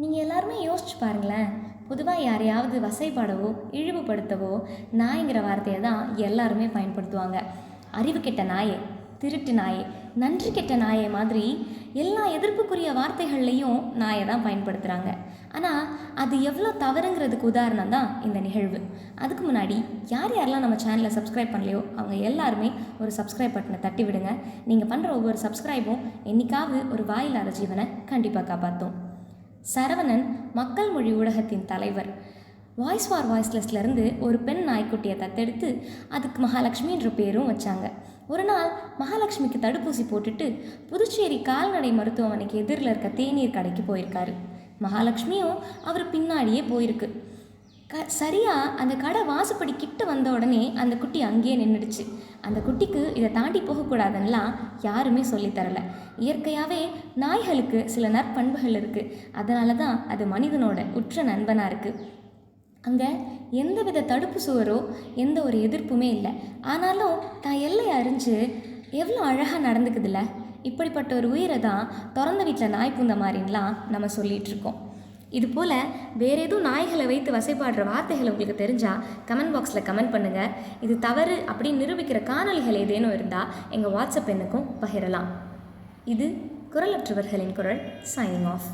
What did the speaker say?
நீங்கள் எல்லாருமே யோசிச்சு பாருங்களேன். பொதுவாக யாரையாவது வசைபாடவோ இழிவுபடுத்தவோ நாய்ங்கிற வார்த்தையை தான் எல்லாருமே பயன்படுத்துவாங்க. அறிவு கெட்ட நாயே, திருட்டு நாயே, நன்றி கெட்ட நாயே மாதிரி எல்லா எதிர்ப்புக்குரிய வார்த்தைகள்லையும் நாயை தான் பயன்படுத்துகிறாங்க. ஆனால் அது எவ்வளோ தவறுங்கிறதுக்கு உதாரணம் தான் இந்த நிகழ்வு. அதுக்கு முன்னாடி யாரெல்லாம் நம்ம சேனலை சப்ஸ்கிரைப் பண்ணலையோ அவங்க எல்லாருமே ஒரு சப்ஸ்கிரைப் பட்டனை தட்டி விடுங்க. நீங்கள் பண்ணுற ஒவ்வொரு சப்ஸ்கிரைபும் என்னைக்காவது ஒரு வாயில்லாத ஜீவனை கண்டிப்பாக காப்பாற்றும். சரவணன் மக்கள் மொழி ஊடகத்தின் தலைவர். வாய்ஸ் ஃபார் வாய்ஸ்லெஸ்லேருந்து ஒரு பெண் நாய்க்குட்டியை தத்தெடுத்து அதுக்கு மகாலட்சுமின்ற பேரும் வச்சாங்க. ஒரு நாள் மகாலட்சுமிக்கு தடுப்பூசி போட்டுட்டு புதுச்சேரி கால்நடை மருத்துவமனைக்கு எதிரில் இருக்க தேநீர் கடைக்கு போயிருக்காரு. மகாலட்சுமியும் அவர் பின்னாடியே போயிருக்கு. சரியாக அந்த கடை வாசப்படி கிட்ட வந்த உடனே அந்த குட்டி அங்கேயே நின்றுடுச்சு. அந்த குட்டிக்கு இதை தாண்டி போகக்கூடாதுன்னெலாம் யாருமே சொல்லித்தரலை. இயற்கையாகவே நாய்களுக்கு சில நற்பண்புகள் இருக்குது. அதனால தான் அது மனிதனோட உற்ற நண்பனாக இருக்குது. அங்கே எந்தவித தடுப்பு சுவரோ எந்த ஒரு எதிர்ப்புமே இல்லை. ஆனாலும் தான் எல்லையை அறிஞ்சு எவ்வளோ அழகாக நடந்துக்குதுல்ல. இப்படிப்பட்ட ஒரு உயிரை தான் திறந்த வீட்டில் நாய் பூந்த மாதிரின்லாம் நம்ம சொல்லிகிட்ருக்கோம். இதுபோல் வேறு எதுவும் நாய்களை வைத்து வசைப்பாடுற வார்த்தைகள் உங்களுக்கு தெரிஞ்சால் கமெண்ட் பாக்ஸில் கமெண்ட் பண்ணுங்கள். இது தவறு அப்படின்னு நிரூபிக்கிற காணொலிகள் ஏதேனும் இருந்தால் எங்கள் வாட்ஸ்அப் எண்ணுக்கும் பகிரலாம். இது குரலற்றவர்களின் குரல். Signing off.